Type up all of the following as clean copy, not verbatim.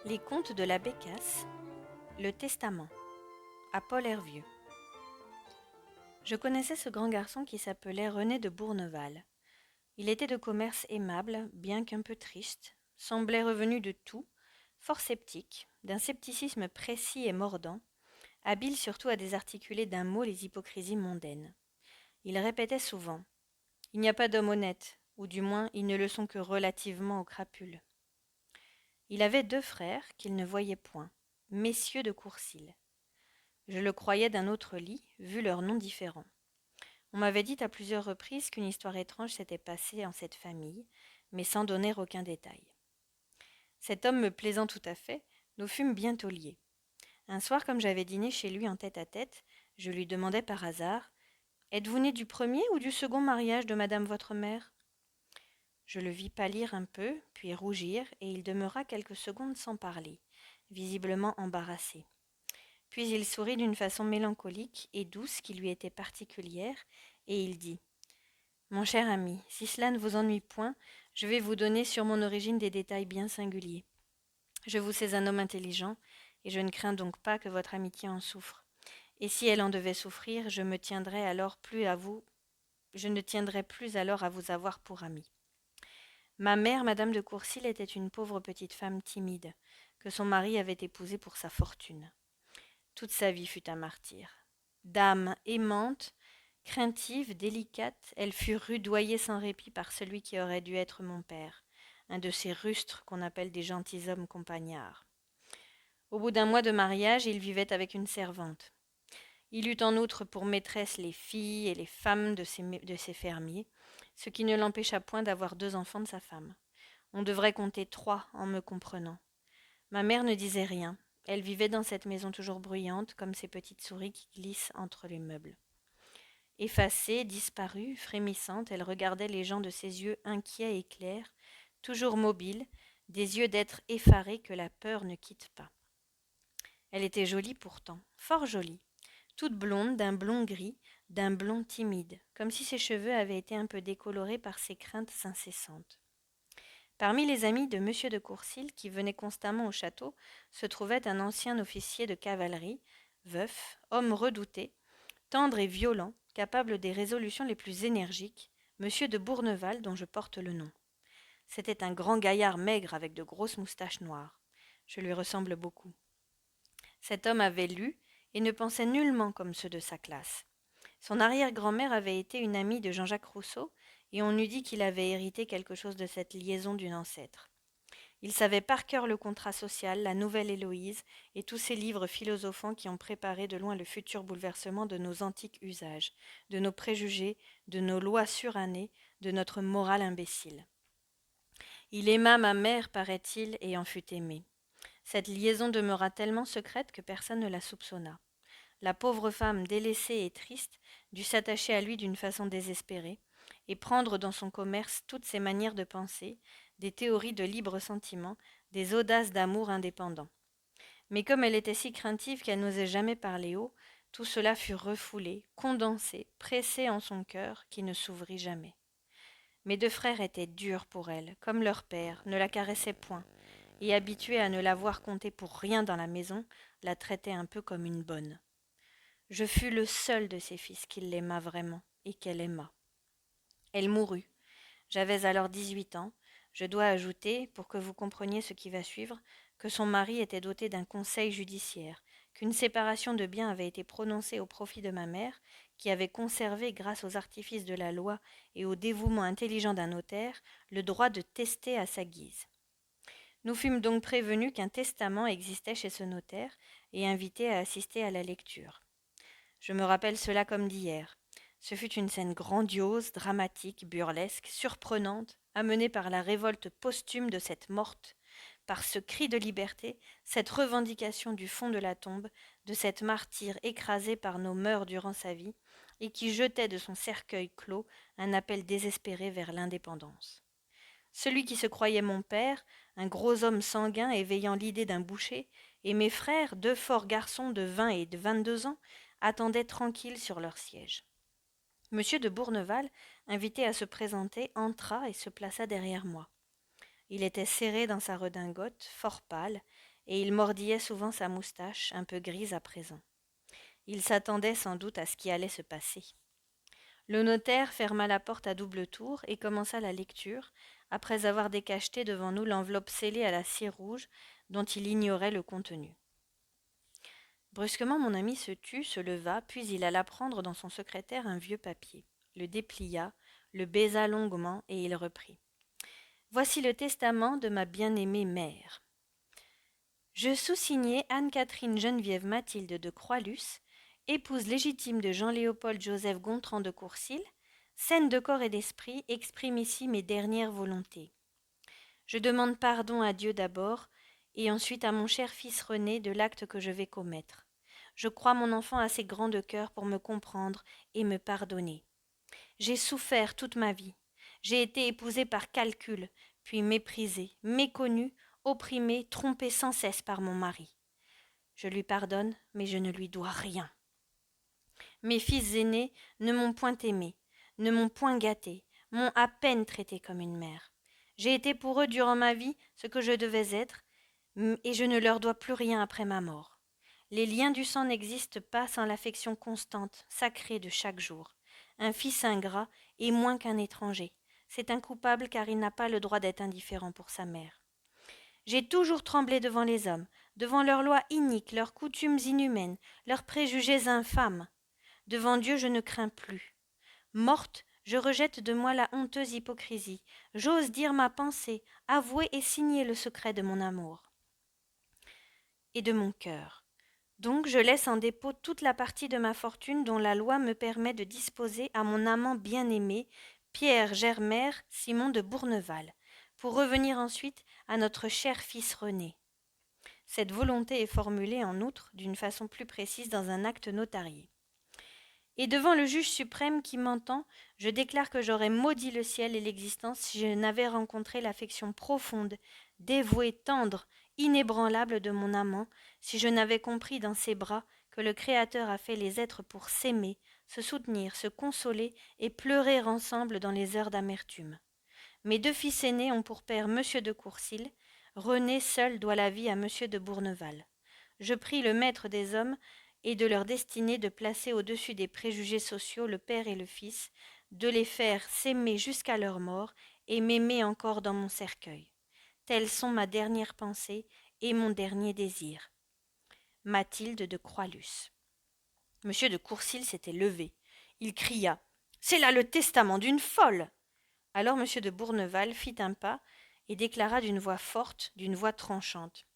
Les contes de la Bécasse, le testament, à Paul Hervieux. Je connaissais ce grand garçon qui s'appelait René de Bourneval. Il était de commerce aimable, bien qu'un peu triste, semblait revenu de tout, fort sceptique, d'un scepticisme précis et mordant, habile surtout à désarticuler d'un mot les hypocrisies mondaines. Il répétait souvent « Il n'y a pas d'homme honnête, ou du moins ils ne le sont que relativement aux crapules ». Il avait 2 frères qu'il ne voyait point, messieurs de Courcils. Je le croyais d'un autre lit, vu leurs noms différents. On m'avait dit à plusieurs reprises qu'une histoire étrange s'était passée en cette famille, mais sans donner aucun détail. Cet homme me plaisant tout à fait, nous fûmes bientôt liés. Un soir, comme j'avais dîné chez lui en tête-à-tête, je lui demandai par hasard « Êtes-vous né du premier ou du second mariage de madame votre mère ?» Je le vis pâlir un peu, puis rougir, et il demeura quelques secondes sans parler, visiblement embarrassé. Puis il sourit d'une façon mélancolique et douce qui lui était particulière, et il dit « Mon cher ami, si cela ne vous ennuie point, je vais vous donner sur mon origine des détails bien singuliers. Je vous sais un homme intelligent, et je ne crains donc pas que votre amitié en souffre. Et si elle en devait souffrir, je ne tiendrais plus alors à vous avoir pour ami. Ma mère, madame de Courcils, était une pauvre petite femme timide, que son mari avait épousée pour sa fortune. Toute sa vie fut un martyr. D'âme aimante, craintive, délicate, elle fut rudoyée sans répit par celui qui aurait dû être mon père, un de ces rustres qu'on appelle des gentilshommes compagnards. Au bout d'1 mois de mariage, il vivait avec une servante. Il eut en outre pour maîtresse les filles et les femmes de ses fermiers, ce qui ne l'empêcha point d'avoir 2 enfants de sa femme. On devrait compter 3 en me comprenant. Ma mère ne disait rien. Elle vivait dans cette maison toujours bruyante, comme ces petites souris qui glissent entre les meubles. Effacée, disparue, frémissante, elle regardait les gens de ses yeux inquiets et clairs, toujours mobiles, des yeux d'être effaré que la peur ne quitte pas. Elle était jolie pourtant, fort jolie, toute blonde, d'un blond gris, d'un blond timide, comme si ses cheveux avaient été un peu décolorés par ses craintes incessantes. Parmi les amis de monsieur de Courcils, qui venaient constamment au château, se trouvait un ancien officier de cavalerie, veuf, homme redouté, tendre et violent, capable des résolutions les plus énergiques, monsieur de Bourneval dont je porte le nom. C'était un grand gaillard maigre avec de grosses moustaches noires. Je lui ressemble beaucoup. Cet homme avait lu et ne pensait nullement comme ceux de sa classe. Son arrière-grand-mère avait été une amie de Jean-Jacques Rousseau, et on eût dit qu'il avait hérité quelque chose de cette liaison d'une ancêtre. Il savait par cœur le contrat social, la nouvelle Héloïse, et tous ces livres philosophants qui ont préparé de loin le futur bouleversement de nos antiques usages, de nos préjugés, de nos lois surannées, de notre morale imbécile. Il aima ma mère, paraît-il, et en fut aimé. Cette liaison demeura tellement secrète que personne ne la soupçonna. La pauvre femme, délaissée et triste, dut s'attacher à lui d'une façon désespérée, et prendre dans son commerce toutes ses manières de penser, des théories de libre sentiment, des audaces d'amour indépendant. Mais comme elle était si craintive qu'elle n'osait jamais parler haut, tout cela fut refoulé, condensé, pressé en son cœur, qui ne s'ouvrit jamais. Mes 2 frères étaient durs pour elle, comme leur père, ne la caressaient point, et habitués à ne la voir compter pour rien dans la maison, la traitaient un peu comme une bonne. Je fus le seul de ses fils qui l'aima vraiment, et qu'elle aima. Elle mourut. J'avais alors 18 ans. Je dois ajouter, pour que vous compreniez ce qui va suivre, que son mari était doté d'un conseil judiciaire, qu'une séparation de biens avait été prononcée au profit de ma mère, qui avait conservé, grâce aux artifices de la loi et au dévouement intelligent d'un notaire, le droit de tester à sa guise. Nous fûmes donc prévenus qu'un testament existait chez ce notaire et invités à assister à la lecture. Je me rappelle cela comme d'hier. Ce fut une scène grandiose, dramatique, burlesque, surprenante, amenée par la révolte posthume de cette morte, par ce cri de liberté, cette revendication du fond de la tombe, de cette martyre écrasée par nos mœurs durant sa vie, et qui jetait de son cercueil clos un appel désespéré vers l'indépendance. Celui qui se croyait mon père, un gros homme sanguin éveillant l'idée d'un boucher, et mes frères, 2 forts garçons de 20 et de 22 ans, attendaient tranquilles sur leur siège. Monsieur de Bourneval, invité à se présenter, entra et se plaça derrière moi. Il était serré dans sa redingote, fort pâle, et il mordillait souvent sa moustache, un peu grise à présent. Il s'attendait sans doute à ce qui allait se passer. Le notaire ferma la porte à double tour et commença la lecture, après avoir décacheté devant nous l'enveloppe scellée à la cire rouge dont il ignorait le contenu. Brusquement, mon ami se tut, se leva, puis il alla prendre dans son secrétaire un vieux papier, le déplia, le baisa longuement, et il reprit. « Voici le testament de ma bien-aimée mère. Je sous-signais Anne-Catherine Geneviève Mathilde de Croixluce, épouse légitime de Jean-Léopold Joseph Gontran de Courcils, saine de corps et d'esprit, exprime ici mes dernières volontés. Je demande pardon à Dieu d'abord, et ensuite à mon cher fils René de l'acte que je vais commettre. Je crois mon enfant assez grand de cœur pour me comprendre et me pardonner. J'ai souffert toute ma vie. J'ai été épousée par calcul, puis méprisée, méconnue, opprimée, trompée sans cesse par mon mari. Je lui pardonne, mais je ne lui dois rien. Mes fils aînés ne m'ont point aimée, ne m'ont point gâtée, m'ont à peine traitée comme une mère. J'ai été pour eux durant ma vie ce que je devais être, et je ne leur dois plus rien après ma mort. Les liens du sang n'existent pas sans l'affection constante, sacrée de chaque jour. Un fils ingrat est moins qu'un étranger. C'est un coupable car il n'a pas le droit d'être indifférent pour sa mère. J'ai toujours tremblé devant les hommes, devant leurs lois iniques, leurs coutumes inhumaines, leurs préjugés infâmes. Devant Dieu, je ne crains plus. Morte, je rejette de moi la honteuse hypocrisie. J'ose dire ma pensée, avouer et signer le secret de mon amour et de mon cœur. Donc je laisse en dépôt toute la partie de ma fortune dont la loi me permet de disposer à mon amant bien-aimé, Pierre Germer Simon de Bourneval, pour revenir ensuite à notre cher fils René. Cette volonté est formulée en outre d'une façon plus précise dans un acte notarié. Et devant le juge suprême qui m'entend, je déclare que j'aurais maudit le ciel et l'existence si je n'avais rencontré l'affection profonde, dévouée, tendre, inébranlable de mon amant, si je n'avais compris dans ses bras que le Créateur a fait les êtres pour s'aimer, se soutenir, se consoler et pleurer ensemble dans les heures d'amertume. Mes deux fils aînés ont pour père Monsieur de Courcils, René seul doit la vie à Monsieur de Bourneval. Je prie le maître des hommes et de leur destinée de placer au-dessus des préjugés sociaux le père et le fils, de les faire s'aimer jusqu'à leur mort et m'aimer encore dans mon cercueil. Telles sont ma dernière pensée et mon dernier désir. Mathilde de Croixluce. Monsieur de Courcils s'était levé. Il cria « C'est là le testament d'une folle !» Alors monsieur de Bourneval fit un pas et déclara d'une voix forte, d'une voix tranchante.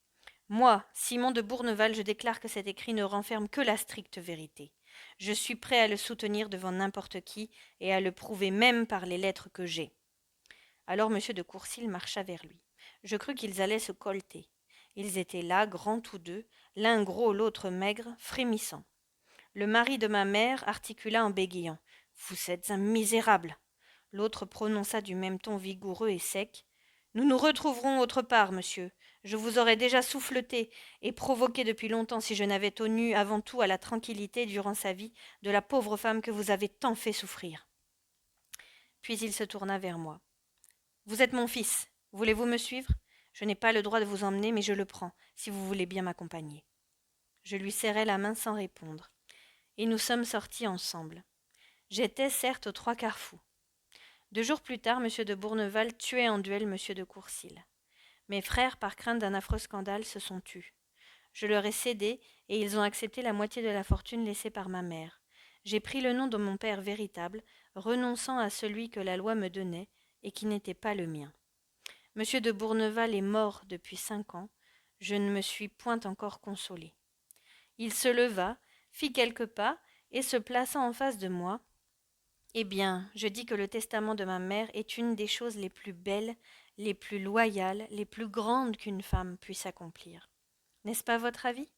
Moi, Simon de Bourneval, je déclare que cet écrit ne renferme que la stricte vérité. Je suis prêt à le soutenir devant n'importe qui et à le prouver même par les lettres que j'ai. Alors monsieur de Courcils marcha vers lui. Je crus qu'ils allaient se colleter. Ils étaient là, grands tous deux, l'un gros, l'autre maigre, frémissant. Le mari de ma mère articula en bégayant. « Vous êtes un misérable !» L'autre prononça du même ton vigoureux et sec. « Nous nous retrouverons autre part, monsieur. Je vous aurais déjà souffleté et provoqué depuis longtemps si je n'avais tenu avant tout à la tranquillité durant sa vie de la pauvre femme que vous avez tant fait souffrir. » Puis il se tourna vers moi. « Vous êtes mon fils. Voulez-vous me suivre ? Je n'ai pas le droit de vous emmener, mais je le prends, si vous voulez bien m'accompagner. » Je lui serrai la main sans répondre, et nous sommes sortis ensemble. J'étais certes aux trois quarts fou. 2 jours plus tard, M. de Bourneval tuait en duel M. de Courcils. Mes frères, par crainte d'un affreux scandale, se sont tus. Je leur ai cédé, et ils ont accepté la moitié de la fortune laissée par ma mère. J'ai pris le nom de mon père véritable, renonçant à celui que la loi me donnait, et qui n'était pas le mien. M. de Bourneval est mort depuis 5 ans. Je ne me suis point encore consolée. Il se leva, fit quelques pas, et se plaçant en face de moi, « Eh bien, je dis que le testament de ma mère est une des choses les plus belles, les plus loyales, les plus grandes qu'une femme puisse accomplir. N'est-ce pas votre avis ?»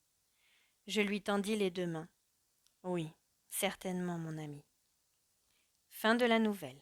Je lui tendis les 2 mains. « Oui, certainement, mon ami. » Fin de la nouvelle.